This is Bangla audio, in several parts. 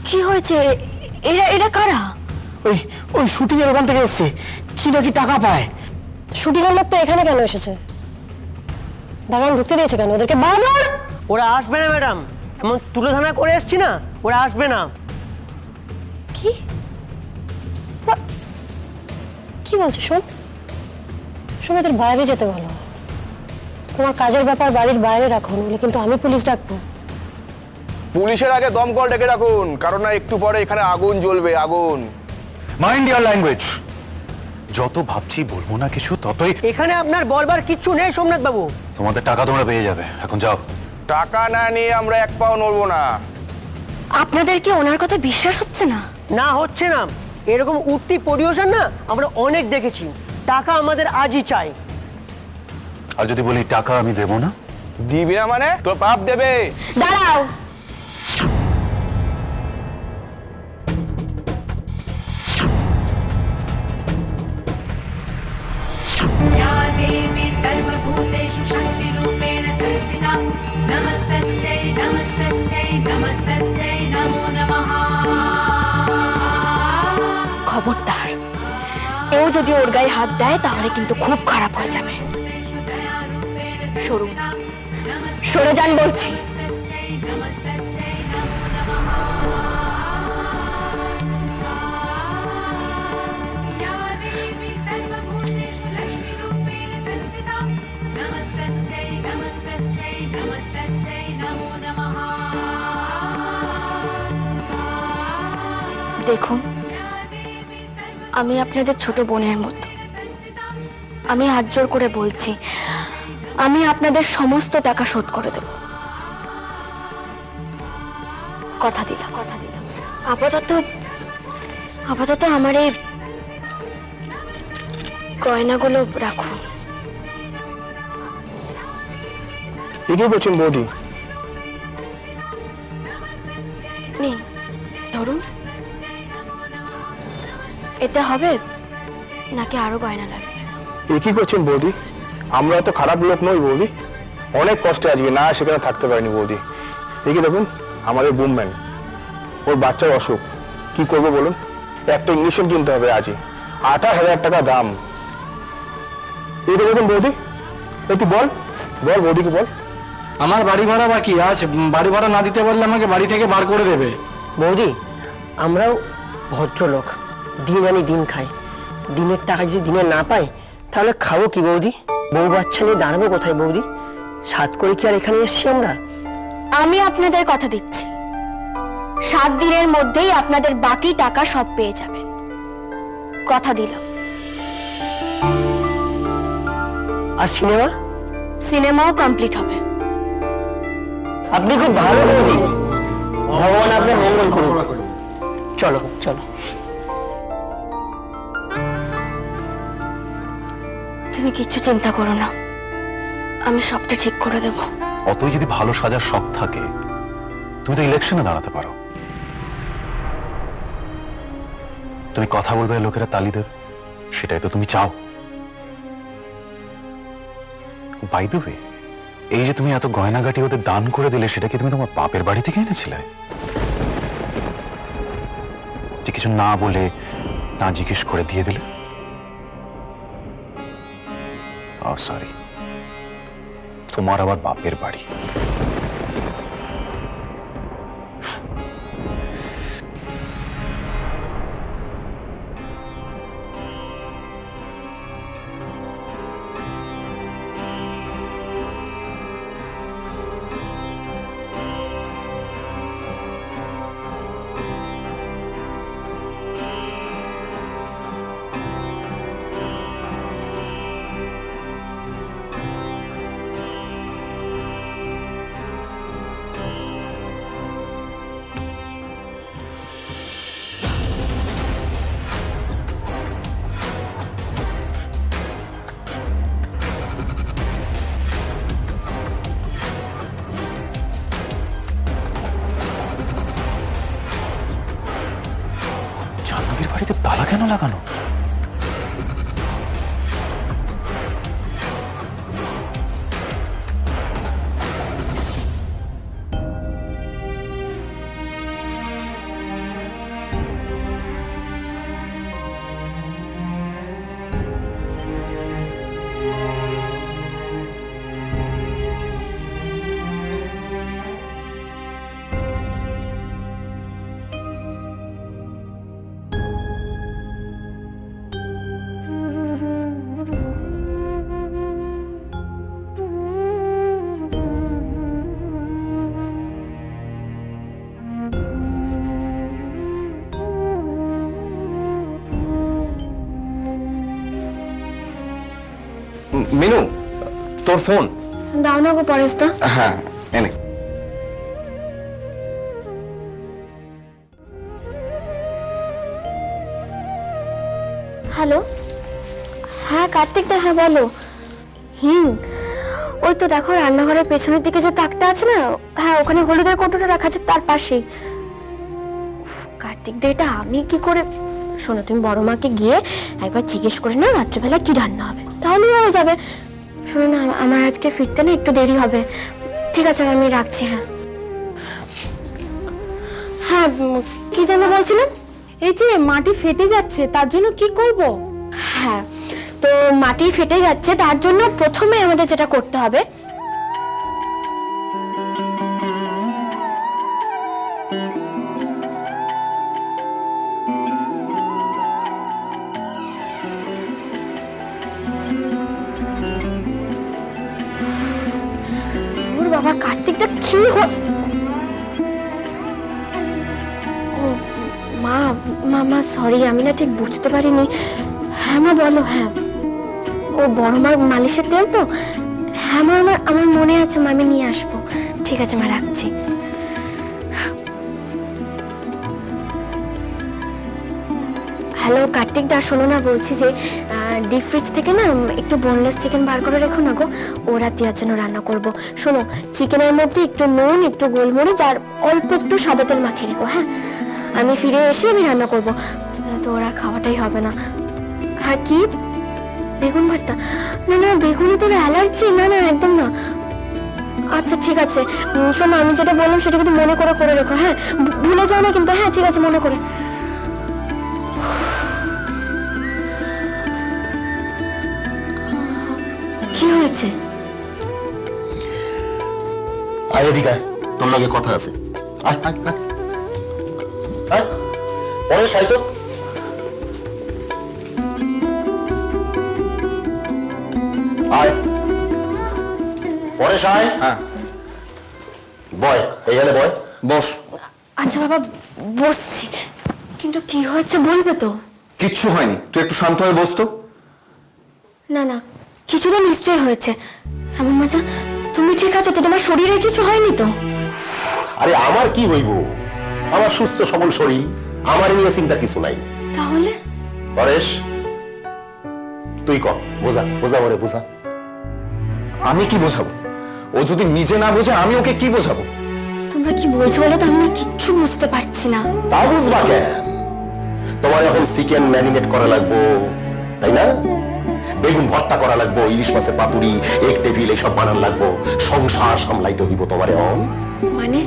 কি হয়েছে? এরা এরা কারা? ওই ওই শুটিং এর ওখান থেকে এসছে, কি নাকি টাকা পায়। শুটিং এর লোক তো এখানে কেন এসেছে? দাঁড়ান, ঢুকতে দিয়েছে কেন ওদেরকে? বাদর! ওরা আসবে না ম্যাডাম, এমন তুলোধনা করে এসছি না, ওরা আসবে না। কি কি বলছো? শোন শোন, এদের বাইরে যেতে বলো। তোমার কাজের ব্যাপার বাড়ির বাইরে রাখো, নইলে কিন্তু আমি পুলিশ ডাকবো। পুলিশের আগে দমকল ডেকে রাখুন, কারণ না একটু পরে এখানে আগুন জ্বলবে, আগুন। মাইন্ড ইয়ার ল্যাঙ্গুয়েজ। যত ভাবছি বলবো না কিছু, ততই এখানে আপনার বলবার কিচ্ছু নেই সোমনাথ বাবু। তোমাদের টাকা তোমরা পেয়ে যাবে, এখন যাও। টাকা না নিয়ে আমরা এক পাও নড়বো না। আপনাদের কি ওনার কথা বিশ্বাস হচ্ছে না? না হচ্ছে না, এরকম উঠতি পরিবেশন না আমরা অনেক দেখেছি। টাকা আমাদের আজই চাই। আর যদি বলি টাকা আমি দেবো না? দিবি না মানে তোর বাপ দেবে। দাঁড়াও, या देवी सर्वभूतेषु शक्तिरूपेण संस्थिता नमस्तस्यै नमस्तस्यै नमस्तस्यै नमो नमः। খবরদার, কেউ যদি ওর গায়ে হাত দেয় তাহলে কিন্তু খুব খারাপ হয়ে যাবে। সরুন, সরে যান বলছি। या देवी सर्वभूतेषु लक्ष्मीरूपेण संस्थिता नमस्तस्यै नमस्तस्यै नमस्तस्यै नमो नमः। দেখুন, আমি আপনাদের ছোট বোনের মতো। আমি হাত জোর করে বলছি, আমি আপনাদের সমস্ত টাকা শোধ করে দেব। কথা দিলাম, কথা দিলাম। আপাতত আপাতত আমার এই গয়নাগুলো রাখুন। এগিয়ে করছেন বৌদি। নিন, ধরুন। এতে হবে নাকি আরো গয়না লাগবে? এ কি করছেন বৌদি? আমরা তো খারাপ লোক নই বৌদি, অনেক কষ্টে আজকে না সেখানে থাকতে পারিনি বৌদি। দেখি দেখুন, আমাদের বুমম্যান, ওর বাচ্চার অসুখ, কি করবো বলুন? একটা ইঞ্জেকশন কিনতে হবে আজই, 28,000 টাকা দাম। এই দেখুন বৌদি, তুই বল বল বৌদিকে বল। আমার বাড়ি ভাড়া বাকি, আজ বাড়ি ভাড়া না দিতে পারলে আমাকে বাড়ি থেকে বার করে দেবে। বৌদি, আমরাও ভদ্রলোক, দিন আনি দিন খাই। দিনের টাকা যদি দিনে না পাই তাহলে খাবো কি বৌদি? বউ বাচ্চা নিয়ে দাঁড়াবো কোথায় বৌদি? সাত করে কি আর এখানে এসছি আমরা? আমি আপনাদের কথা দিচ্ছি, 7 দিনের মধ্যেই আপনাদের বাকি টাকা সব পেয়ে যাবেন। কথা দিলাম। আর সিনেমা? সিনেমাও কমপ্লিট হবে। আপনি খুব ভালো বৌদি, ভগবান আপনার মঙ্গল করুন। চলো চলো। তুমি কিচ্ছু চিন্তা করো না, আমি সবটা ঠিক করে দেব। অতই যদি ভালো সাজার শখ থাকে, তুমি তো ইলেকশনে দাঁড়াতে পারো। তুমি কথা বলবে, লোকেরা তালি দেবে, সেটাই তো তুমি চাও। বাই দ্য ওয়ে, এই যে তুমি এত গয়নাগাটি ওদের দান করে দিলে, সেটা কি তুমি তোমার বাপের বাড়ি থেকে এনেছিলে? যে কিছু না বলে, না জিজ্ঞেস করে দিয়ে দিলে? সরি, তোমার আবার বাপের বাড়ি। জাহ্নবীর বাড়িতে তালা কেন লাগানো? মিনু, তোর ফোন। দাও না গো পরেশ দা। হ্যাঁ, এনে। হ্যালো, হ্যাঁ কার্তিক দা, হ্যাঁ বলো। হিং, ওই তো দেখো রান্নাঘরের পেছনের দিকে যে তাকটা আছে না, হ্যাঁ ওখানে হলুদের কৌটোটা রাখা আছে তার পাশেই। উফ, কার্তিক দা এটা আমি কি করে? শোনো, তুমি বড় মাকে গিয়ে একবার জিজ্ঞেস করে নাও রাত্রেবেলা কি রান্না হবে, তাহলেই হয়ে যাবে। শোনো না, আমার আজকে ফিরতে না একটু দেরি হবে। ঠিক আছে, আমি রাখছি। হ্যাঁ হ্যাঁ, কি যেন বলছিলেন? এই যে মাটি ফেটে যাচ্ছে, তার জন্য কি করব? হ্যাঁ, তো মাটি ফেটে যাচ্ছে, তার জন্য প্রথমে আমাদের যেটা করতে হবে, ওর বাবা কার্তিকটা কি ও মা, মা সরি, আমি না ঠিক বুঝতে পারিনি। হ্যাঁ মা বলো। হ্যাঁ, ও বড় মার মালিশের তেল তো? হ্যাঁ মা, আমার মনে আছে মা, আমি নিয়ে আসবো। ঠিক আছে মা, রাখছি। হ্যালো কার্তিক দা, শোনো না, বলছি যে ডিপ ফ্রিজ থেকে না একটু বোনলেস চিকেন বার করে রেখো না গো, ও রাতিয়ার জন্য রান্না করব। শোনো, চিকেনের মধ্যে একটু নুন, একটু গোলমরিচ আর অল্প একটু সাদা তেল মাখিয়ে রেখো। হ্যাঁ, আমি ফিরে এসে আমি রান্না করবো, তো ওরা খাওয়াটাই হবে না। হ্যাঁ কি বেগুন ভর্তা? না না, বেগুনে তোর অ্যালার্জি? না না, একদম না। আচ্ছা ঠিক আছে, শোনো আমি যেটা বললাম সেটা কিন্তু মনে করে করে রেখো। হ্যাঁ, ভুলে যাও না কিন্তু। হ্যাঁ ঠিক আছে, মনে করে। কি হয়েছে? আয় এদিকে আয়, তোর লগে কথা আছে। আয় আয় আয় আয়, পরেশ আয় তো। আয় পরেশ আয়। হ্যাঁ, বয়, এইখানে বয়, বস। আচ্ছা বাবা, বসছি, কিন্তু কি হয়েছে বলবে তো? কিচ্ছু হয়নি, তুই একটু শান্ত হয়ে বস তো। না না, কিছু তো নিশ্চয়ই হয়েছে। এমন মজা, তুমি ঠিক আছো তো? তোমার শরীরে কিছু হয়নি তো? আরে আমার কি হইব, আমার সুস্থ সবল শরীর, আমার নিয়ে চিন্তা কিছু নাই। তাহলে পরেশ তুই কর, বোঝা বোঝা ওরে বোঝা। আমি কি বোঝাবো? ও যদি নিজে না বোঝে আমি ওকে কি বোঝাবো? তোমরা কি বলছো বলো তো, আমি কিচ্ছু বুঝতে পারছি না। তা বুঝবা কেন? তোমার এখন চিকেন ম্যারিনেট করা লাগবো, তাই না? বেগুন ভর্তা করা লাগবো, ইলিশ মাছের পাতুরি, এক টেবিল এইসব বানান লাগবো, সংসার সামলাইতে হইব তোমার এখন। মানে?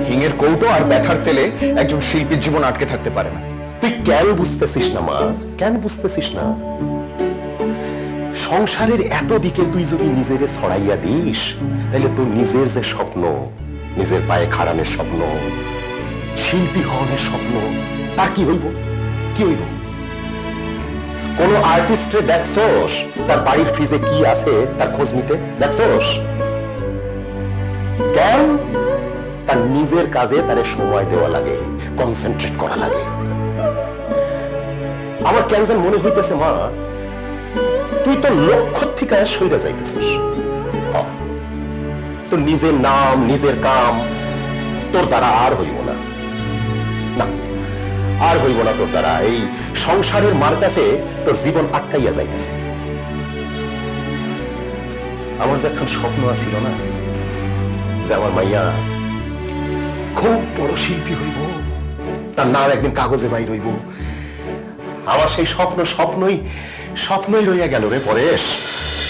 হিঙের কৌটো আর ব্যথার তেলে একজন শিল্পীর জীবন আটকে থাকতে পারে না। তুই কেন বুঝতেছিস না মা, কেন বুঝতেছিস না? সংসারের এত দিকে তুই যদি নিজেরে ছড়াইয়া দিস, তাহলে তোর নিজের যে স্বপ্ন, নিজের পায়ে খাড়ানোর স্বপ্ন, শিল্পী হওয়ার স্বপ্ন, তার কি হইব? কি হইব? কোন আর্টিস্টে দেখছস তার বাড়ির ফ্রিজে কি আছে তার খোঁজ নিতে দেখছস? কেন? তার নিজের কাজে তারে সময় দেওয়া লাগে, কনসেন্ট্রেট করা লাগে। আমার কেন যেন মনে হইতেছে মা, তুই তো লক্ষ্য থেকে সইরা যাইতেছিস। তোর নিজের নাম, নিজের কাম তোর দ্বারা আর হইব না, না আর হইব না তোর দ্বারা। এই সংসারের মার কাছে তোর জীবন আটকাইয়া যাইতেছে। আমার যে এখন স্বপ্ন আছিল না, যে আমার মাইয়া খুব বড় শিল্পী হইব, তার নাম একদিন কাগজে বাইর হইব, আমার সেই স্বপ্ন স্বপ্নই রইয়া গেল রে পরেশ।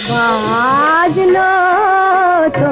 বাজলো তো